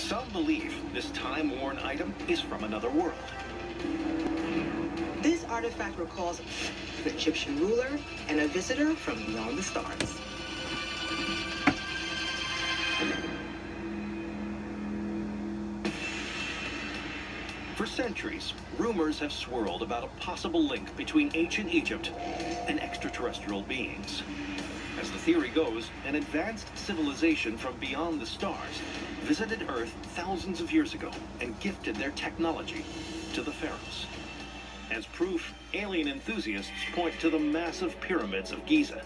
Some believe this time-worn item is from another world. This artifact recalls an Egyptian ruler and a visitor from beyond the stars. For centuries, rumors have swirled about a possible link between ancient Egypt and extraterrestrial beings. As the theory goes, an advanced civilization from beyond the stars visited Earth thousands of years ago and gifted their technology to the pharaohs. As proof, alien enthusiasts point to the massive pyramids of Giza.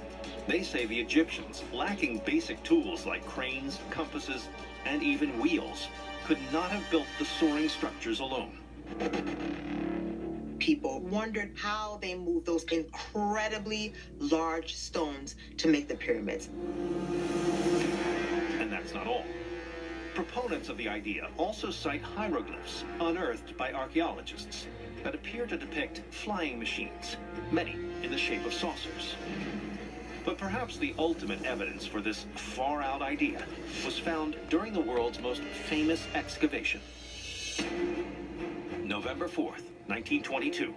They say the Egyptians, lacking basic tools like cranes, compasses, and even wheels, could not have built the soaring structures alone. People wondered how they moved those incredibly large stones to make the pyramids. And that's not all. Proponents of the idea also cite hieroglyphs unearthed by archaeologists that appear to depict flying machines, many in the shape of saucers. But perhaps the ultimate evidence for this far-out idea was found during the world's most famous excavation. November 4th, 1922.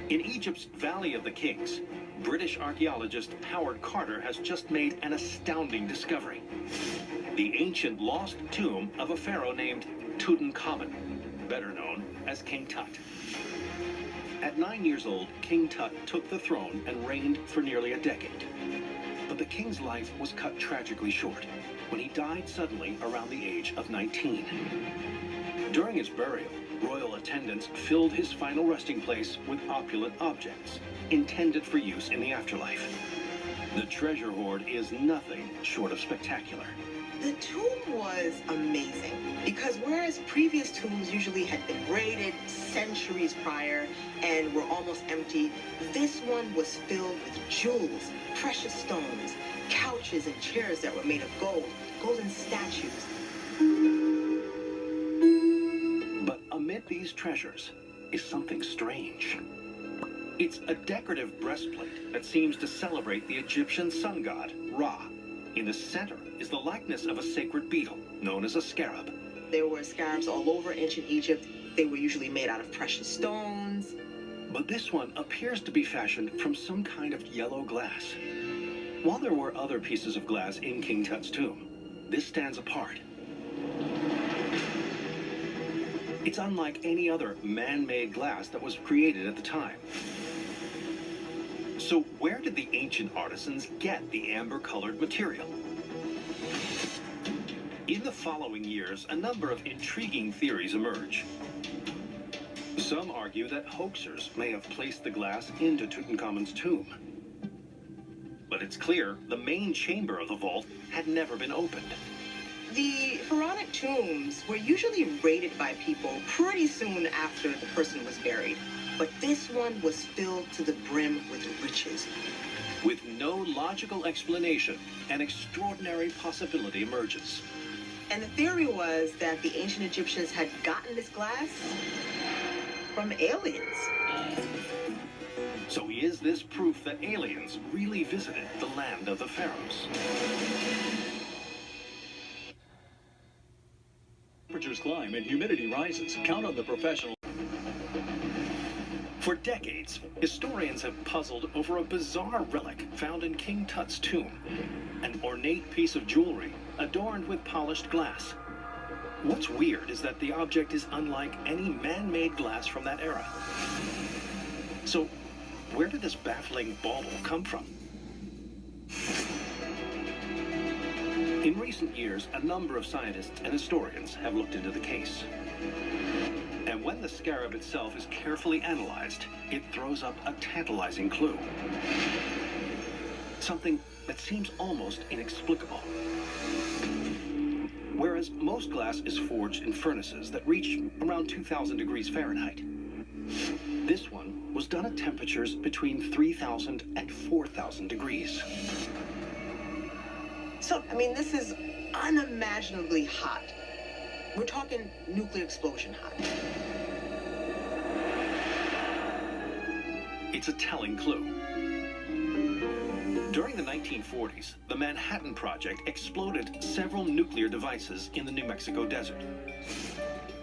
In Egypt's Valley of the Kings, British archaeologist Howard Carter has just made an astounding discovery. The ancient lost tomb of a pharaoh named Tutankhamun, better known as King Tut. At 9 years old, King Tut took the throne and reigned for nearly a decade. But the king's life was cut tragically short when he died suddenly around the age of 19. During his burial, royal attendants filled his final resting place with opulent objects, intended for use in the afterlife. The treasure hoard is nothing short of spectacular. The tomb was amazing because whereas previous tombs usually had been raided centuries prior and were almost empty, this one was filled with jewels, precious stones, couches and chairs that were made of gold, golden statues. But amid these treasures is something strange. It's a decorative breastplate that seems to celebrate the Egyptian sun god, Ra. In the center is the likeness of a sacred beetle, known as a scarab. There were scarabs all over ancient Egypt. They were usually made out of precious stones. But this one appears to be fashioned from some kind of yellow glass. While there were other pieces of glass in King Tut's tomb, this stands apart. It's unlike any other man-made glass that was created at the time. So where did the ancient artisans get the amber-colored material? In the following years, a number of intriguing theories emerge. Some argue that hoaxers may have placed the glass into Tutankhamun's tomb. But it's clear the main chamber of the vault had never been opened. The pharaonic tombs were usually raided by people pretty soon after the person was buried. But this one was filled to the brim with riches. With no logical explanation, an extraordinary possibility emerges. And the theory was that the ancient Egyptians had gotten this glass from aliens. So is this proof that aliens really visited the land of the pharaohs? Temperatures climb and humidity rises. Count on the professional. For decades, historians have puzzled over a bizarre relic found in King Tut's tomb, an ornate piece of jewelry adorned with polished glass. What's weird is that the object is unlike any man-made glass from that era. So, where did this baffling bauble come from? In recent years, a number of scientists and historians have looked into the case. And when the scarab itself is carefully analyzed, it throws up a tantalizing clue. Something that seems almost inexplicable. Whereas most glass is forged in furnaces that reach around 2,000 degrees Fahrenheit, this one was done at temperatures between 3,000 and 4,000 degrees. So, I mean, this is unimaginably hot. We're talking nuclear explosion hot. It's a telling clue. During the 1940s, the Manhattan Project exploded several nuclear devices in the New Mexico desert.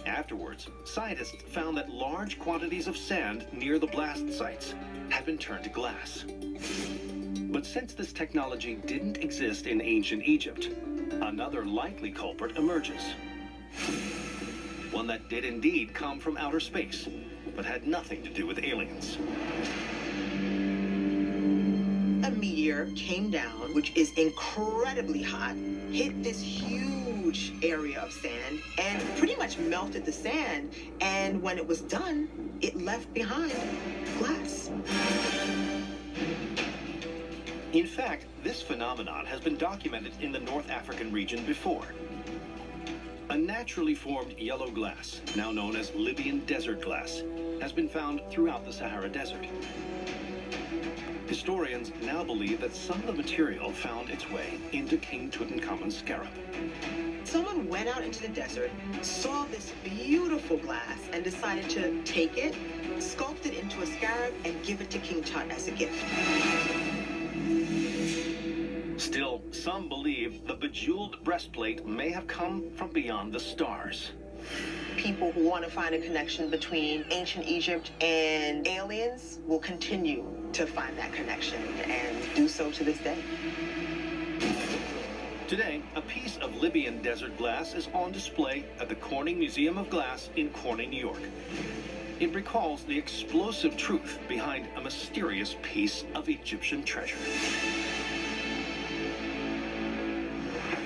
Afterwards, scientists found that large quantities of sand near the blast sites had been turned to glass. But since this technology didn't exist in ancient Egypt, another likely culprit emerges. One that did indeed come from outer space, but had nothing to do with aliens. A meteor came down, which is incredibly hot, hit this huge area of sand, and pretty much melted the sand. And when it was done, it left behind glass. In fact, this phenomenon has been documented in the North African region before. A naturally formed yellow glass, now known as Libyan desert glass, has been found throughout the Sahara Desert. Historians now believe that some of the material found its way into King Tutankhamun's scarab. Someone went out into the desert, saw this beautiful glass, and decided to take it, sculpt it into a scarab, and give it to King Tut as a gift. Still, some believe the bejeweled breastplate may have come from beyond the stars. People who want to find a connection between ancient Egypt and aliens will continue to find that connection and do so to this day. Today, a piece of Libyan desert glass is on display at the Corning Museum of Glass in Corning, New York. It recalls the explosive truth behind a mysterious piece of Egyptian treasure.